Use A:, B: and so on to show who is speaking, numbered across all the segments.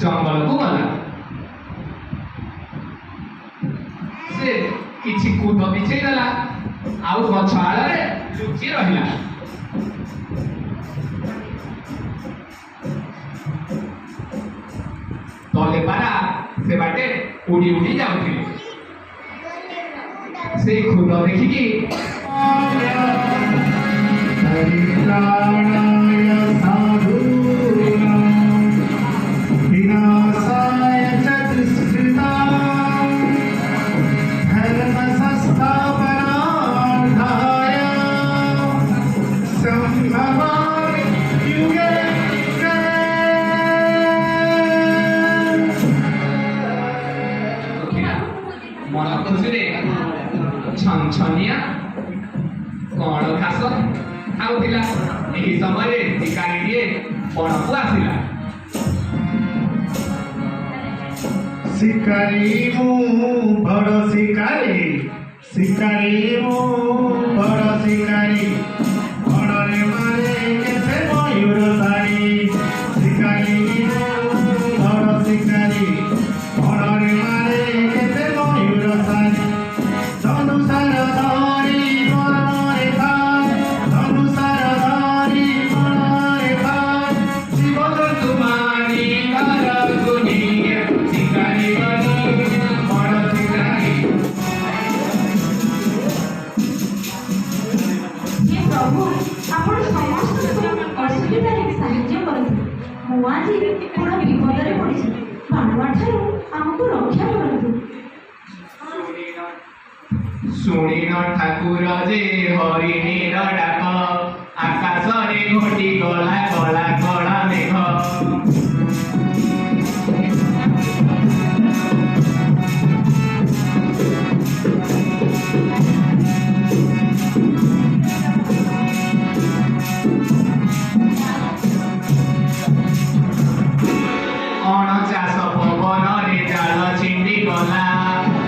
A: जंगल को गला से किछि कूद बिछे गला आउ गछ आड़े लुचि रहिला तले पारा से बाटे उड़ी उड़ी जाउथिले से खुद देखिकी छनिया कौन घास खाऊला यही समय भिखारी बणकू आसला
B: शिकारी मु बड़ शिकारी शिकारी मु बड़ शिकारी बड़रे मारे केते मयूर सारी शिकारी मु बड़ शिकारी बड़रे मारे केते मयूर सारी धनुषार धरी मनरे भाई धनुषार धरी मनरे भाई
A: জীবজন্তু মারি তার গুনিয়ে শিকারি বনি বড় শিকারি।
C: हे प्रभु आपण समस्त असुविधारे साहाय्य करନ୍ତୁ ମୁଁ ଆଜି ବଡ଼ ବିପଦରେ ପଡ଼ିଛି ବାଣୁଆ ଠାରୁ ଆମକୁ ରକ୍ଷା କରନ୍ତୁ।
A: ଶୁଣିନ ଠାକୁର ଯେ ହରିଣୀର ଡାକ ଆକାଶରେ ଘୋଟି ଗଲା କଳା କଳା ମେଘ। ଅଣଚାଷ ପବନରେ ଜାଲ ଛିଣ୍ଡି ଗଲା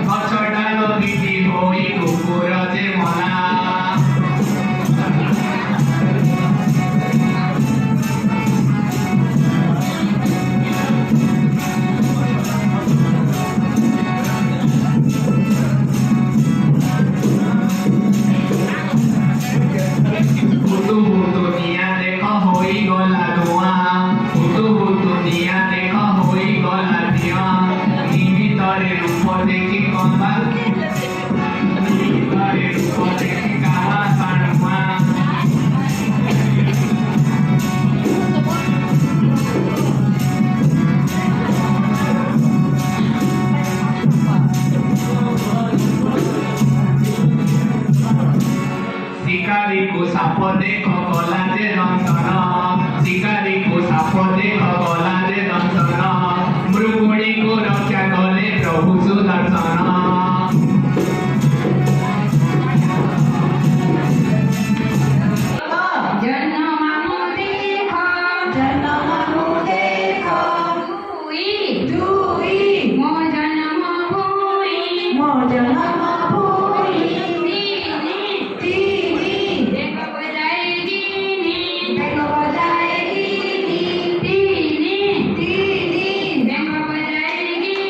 A: ଗଛ ଡାଳ ଭିଜି ହୋଇ କୁକୁର ଯେ ମଲା। ହୁତୁ ହୁତୁ ନିଆଁ ଦେଖ ହୋଇଗଲା ଧୂଆଁ ହୁତୁ ହୁତୁ ନିଆଁ ଦେଖ ହୋଇଗଲା ଧିଆଁ। ନିମିତ୍ତରେ ରୂପ ଦେଖି କନ୍ଦା ନିମିତ୍ତରେ ରୂପ ଦେଖି କାହା ସାଣୁଆ। ଶିକାରୀକୁ ସାପ ଦେଖ ଗଲା ଯେ ଦଂଶନ ଶିକାରୀକୁ ସାପ ଦେଖ ଗଲା ଯେ ଦଂଶନ ମୃଗୁଣୀକୁ ରକ୍ଷା କଲେ ପ୍ରଭୁ ସୁଦର୍ଶନ।
C: ଜନମକୁ ଦେଖ ଜନମକୁ ଦେଖ ଦୁଇ ଦୁଇ ମୋ ଜନମ ଭୂଇଁ ମୋ ଜନମ ଭୂଇଁ ତିନି ତିନି ବେଗ ବଜାଏଗିନି ବେଗ ବଜାଏଗିନି ତିନି ତିନି ବେଗ ବଜାଏଗିନି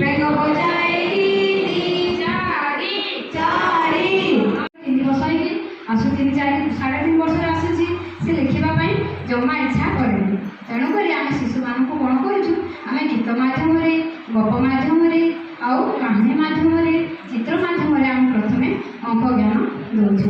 C: ବେଗ ବଜାଏଗିନି ଚାରି ଚାରି 3 ବର୍ଷ ହେଇକି ଆସୁ 3-4 3.5 ବର୍ଷରେ ଆସୁଛି ସେ ଲେଖିବା ପାଇଁ ଜମା ଇଚ୍ଛା କରେନି। ତେଣୁକରି ଆମେ ଶିଶୁମାନଙ୍କୁ କ'ଣ କରୁଛୁ ଆମେ ଗୀତ ମାଧ୍ୟମରେ ଗପ ମାଧ୍ୟମରେ ଆଉ କାହାଣୀ ମାଧ୍ୟମରେ ଚିତ୍ର ମାଧ୍ୟମରେ ଆମେ ପ୍ରଥମେ ଅଙ୍କ ଜ୍ଞାନ ଦେଉଛୁ।